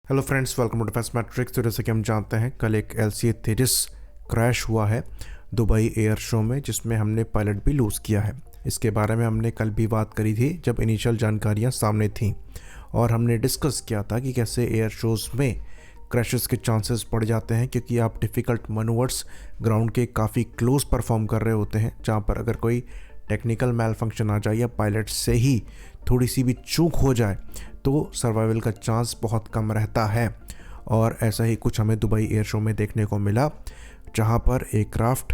Hello friends, welcome to defence matrix. तो जैसे कि हम जानते हैं, कल एक LCA तेजस क्रैश हुआ है दुबई एयर शो में, जिसमें हमने पायलट भी लूज़ किया है। इसके बारे में हमने कल भी बात करी थी जब इनिशियल जानकारियां सामने थीं, और हमने डिस्कस किया था कि कैसे एयर शोज़ में क्रैशेस के चांसेस बढ़ जाते हैं, क्योंकि आप डिफ़िकल्ट मनूवर्स ग्राउंड के काफ़ी क्लोज परफॉर्म कर रहे होते हैं, जहाँ पर अगर कोई टेक्निकल मैल फंक्शन आ जाए या पायलट से ही थोड़ी सी भी चूक हो जाए तो सर्वाइवल का चांस बहुत कम रहता है। और ऐसा ही कुछ हमें दुबई एयर शो में देखने को मिला, जहां पर एयरक्राफ्ट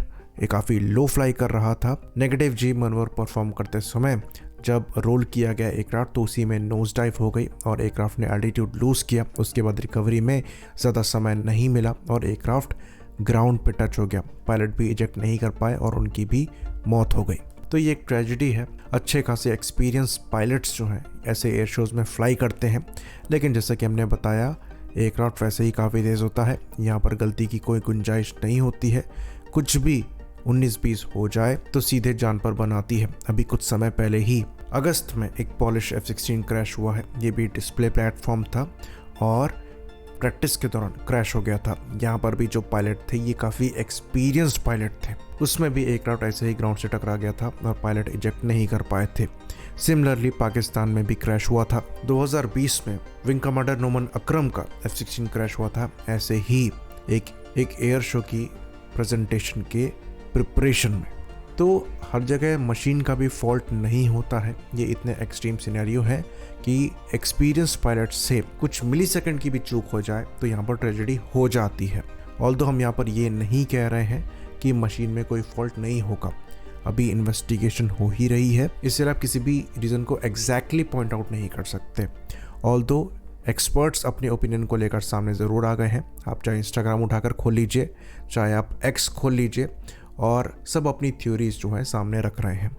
काफ़ी लो फ्लाई कर रहा था। नेगेटिव जी मनोवर परफॉर्म करते समय जब रोल किया गया एयरक्राफ्ट, तो उसी में नोज डाइव हो गई और एयरक्राफ्ट ने एल्टीट्यूड लूज़ किया। उसके बाद रिकवरी में ज़्यादा समय नहीं मिला और एयरक्राफ्ट ग्राउंड पे टच हो गया। पायलट भी इजेक्ट नहीं कर पाए और उनकी भी मौत हो गई। तो ये एक ट्रेजेडी है। अच्छे खासे एक्सपीरियंस पायलट्स जो हैं ऐसे एयर शोज़ में फ्लाई करते हैं, लेकिन जैसा कि हमने बताया, एयरक्राफ्ट वैसे ही काफ़ी तेज़ होता है। यहाँ पर गलती की कोई गुंजाइश नहीं होती है। कुछ भी 19-20 हो जाए तो सीधे जान पर बनाती है। अभी कुछ समय पहले ही अगस्त में एक पॉलिश F-16 क्रैश हुआ है। ये भी डिस्प्ले प्लेटफॉर्म था और प्रैक्टिस के दौरान क्रैश हो गया था। यहाँ पर भी जो पायलट थे ये काफ़ी एक्सपीरियंस्ड पायलट थे। उसमें भी एयरक्राफ्ट ऐसे ही ग्राउंड से टकरा गया था और पायलट इजेक्ट नहीं कर पाए थे। सिमिलरली पाकिस्तान में भी क्रैश हुआ था। 2020 में विंग कमांडर नोमान अकरम का F-16 क्रैश हुआ था, ऐसे ही एक एयर शो की प्रेजेंटेशन के प्रिपरेशन में। तो हर जगह मशीन का भी फॉल्ट नहीं होता है। ये इतने एक्सट्रीम सिनेरियो है कि एक्सपीरियंस पायलट से कुछ मिली सेकेंड की भी चूक हो जाए तो यहाँ पर ट्रेजेडी हो जाती है। ऑल्दो हम यहाँ पर ये नहीं कह रहे हैं कि मशीन में कोई फॉल्ट नहीं होगा, अभी इन्वेस्टिगेशन हो ही रही है, इसलिए आप किसी भी रीज़न को एग्जैक्टली पॉइंट आउट नहीं कर सकते। ऑल्दो एक्सपर्ट्स अपने ओपिनियन को लेकर सामने ज़रूर आ गए हैं। आप चाहे इंस्टाग्राम उठाकर खोल लीजिए, चाहे आप X खोल लीजिए, और सब अपनी थ्योरीज जो है सामने रख रहे हैं।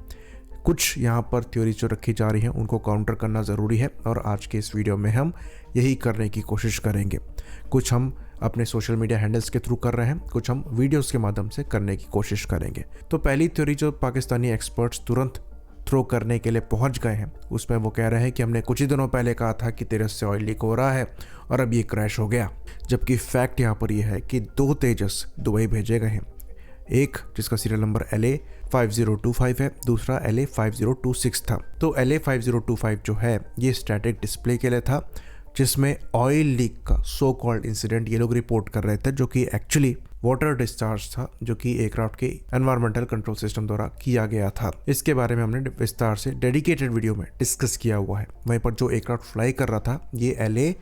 कुछ यहाँ पर थ्योरीज जो रखी जा रही हैं उनको काउंटर करना ज़रूरी है, और आज के इस वीडियो में हम यही करने की कोशिश करेंगे। कुछ हम अपने सोशल मीडिया हैंडल्स के थ्रू कर रहे हैं, कुछ हम वीडियोस के माध्यम से करने की कोशिश करेंगे। तो पहली थ्योरी जो पाकिस्तानी एक्सपर्ट्स तुरंत थ्रो करने के लिए पहुंच गए हैं, उसमें वो कह रहे हैं कि हमने कुछ ही दिनों पहले कहा था कि तेजस से ऑयल लीक हो रहा है और अब ये क्रैश हो गया। जबकि फैक्ट यहाँ पर यह है कि 2 तेजस दुबई भेजे गए हैं, एक जिसका सीरियल नंबर LA 5025 है, दूसरा LA 5026 था। तो LA 5025 जो है ये स्टैटिक डिस्प्ले के लिए था, जिसमें ऑयल लीक का सो कॉल्ड इंसिडेंट ये लोग रिपोर्ट कर रहे थे, जो कि एक्चुअली वाटर डिस्चार्ज था, जो कि एयरक्राफ्ट के एनवायरमेंटल कंट्रोल सिस्टम द्वारा किया गया था। इसके बारे में हमने विस्तार से डेडिकेटेड वीडियो में डिस्कस किया हुआ है। वहीं पर जो एयरक्राफ्ट फ्लाई कर रहा था ये LA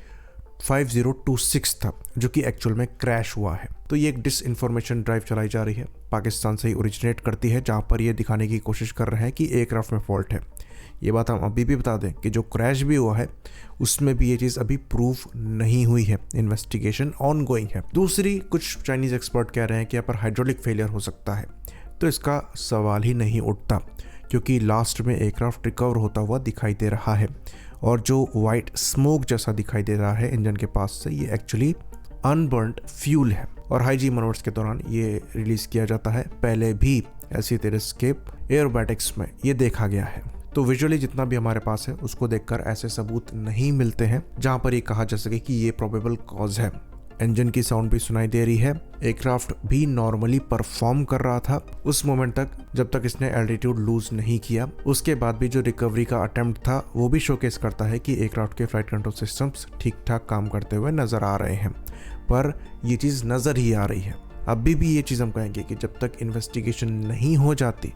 5026 था, जो कि एक्चुअल में क्रैश हुआ है। तो ये एक डिसइंफॉर्मेशन ड्राइव चलाई जा रही है, पाकिस्तान से ही ओरिजिनेट करती है, जहां पर ये दिखाने की कोशिश कर रहे हैं कि एयरक्राफ्ट में फॉल्ट है। ये बात हम अभी भी बता दें कि जो क्रैश भी हुआ है उसमें भी ये चीज़ अभी प्रूव नहीं हुई है, इन्वेस्टिगेशन ऑन गोइंग है। दूसरी, कुछ चाइनीज़ एक्सपर्ट कह रहे हैं कि यहाँ पर हाइड्रोलिक फेलियर हो सकता है, तो इसका सवाल ही नहीं उठता, क्योंकि लास्ट में एयरक्राफ्ट रिकवर होता हुआ दिखाई दे रहा है, और जो वाइट स्मोक जैसा दिखाई दे रहा है इंजन के पास से, ये एक्चुअली अनबर्न्ड फ्यूल है। और हाई जी मनोवर्स के दौरान ये रिलीज किया जाता है, पहले भी ऐसी तेजस के एरोबैटिक्स में ये देखा गया है। तो विजुअली जितना भी हमारे पास है उसको देखकर ऐसे सबूत नहीं मिलते हैं जहां पर ये कहा जा सके कि ये प्रोबेबल कॉज है। इंजन की साउंड भी सुनाई दे रही है, एयरक्राफ्ट भी नॉर्मली परफॉर्म कर रहा था उस मोमेंट तक जब तक इसने एल्टीट्यूड लूज नहीं किया। उसके बाद भी जो रिकवरी का अटेम्प्ट था वो भी शोकेस करता है कि एयरक्राफ्ट के फ्लाइट कंट्रोल सिस्टम्स ठीक ठाक काम करते हुए नजर आ रहे हैं, पर ये चीज़ नज़र ही आ रही है। अभी भी ये चीज़ हम कहेंगे कि जब तक इन्वेस्टिगेशन नहीं हो जाती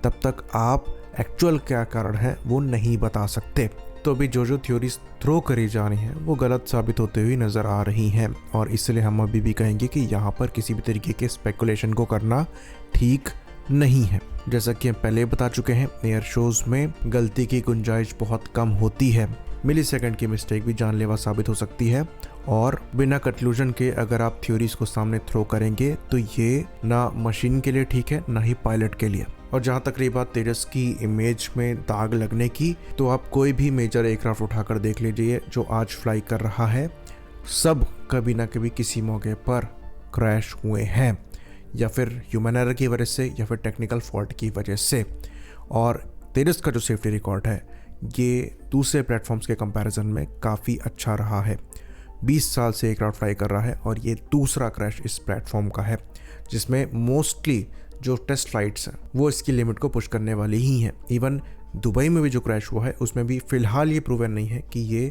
तब तक आप एक्चुअल क्या कारण है वो नहीं बता सकते। तो अभी जो थ्योरीज थ्रो करी जा रही हैं वो गलत साबित होते हुए नज़र आ रही हैं, और इसलिए हम अभी भी कहेंगे कि यहाँ पर किसी भी तरीके के स्पेकुलेशन को करना ठीक नहीं है। जैसा कि हम पहले बता चुके हैं, एयर शोज़ में गलती की गुंजाइश बहुत कम होती है। मिली सेकेंड की मिस्टेक भी जानलेवा साबित हो सकती है, और बिना कंक्लूजन के अगर आप थ्योरीज को सामने थ्रो करेंगे तो ये ना मशीन के लिए ठीक है, ना ही पायलट के लिए। और जहाँ तक रही बात तेजस की इमेज में दाग लगने की, तो आप कोई भी मेजर एयरक्राफ्ट उठाकर देख लीजिए जो आज फ्लाई कर रहा है, सब कभी ना कभी किसी मौके पर क्रैश हुए हैं, या फिर ह्यूमन एरर की वजह से या फिर टेक्निकल फॉल्ट की वजह से। और तेजस का जो सेफ्टी रिकॉर्ड है ये दूसरे प्लेटफॉर्म्स के कंपैरिजन में काफ़ी अच्छा रहा है। 20 साल से एयरक्राफ्ट फ्लाई कर रहा है और ये दूसरा क्रैश इस प्लेटफॉर्म का है, जिसमें मोस्टली जो टेस्ट फ्लाइट्स हैं वो इसकी लिमिट को पुश करने वाली ही हैं। इवन दुबई में भी जो क्रैश हुआ है उसमें भी फ़िलहाल ये प्रूवन नहीं है कि ये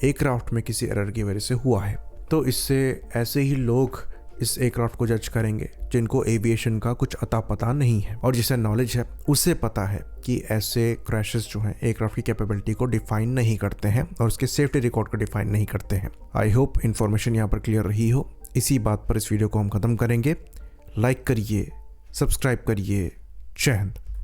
एयरक्राफ्ट में किसी एरर की वजह से हुआ है। तो इससे ऐसे ही लोग इस एयरक्राफ्ट को जज करेंगे जिनको एविएशन का कुछ अता पता नहीं है, और जिसे नॉलेज है उसे पता है कि ऐसे क्रैशेस जो हैं एयरक्राफ्ट की कैपेबिलिटी को डिफाइन नहीं करते हैं और उसके सेफ्टी रिकॉर्ड को डिफाइन नहीं करते हैं। आई होप इन्फॉर्मेशन यहाँ पर क्लियर रही हो। इसी बात पर इस वीडियो को हम ख़त्म करेंगे। लाइक करिए, सब्सक्राइब करिए। जय हिंद।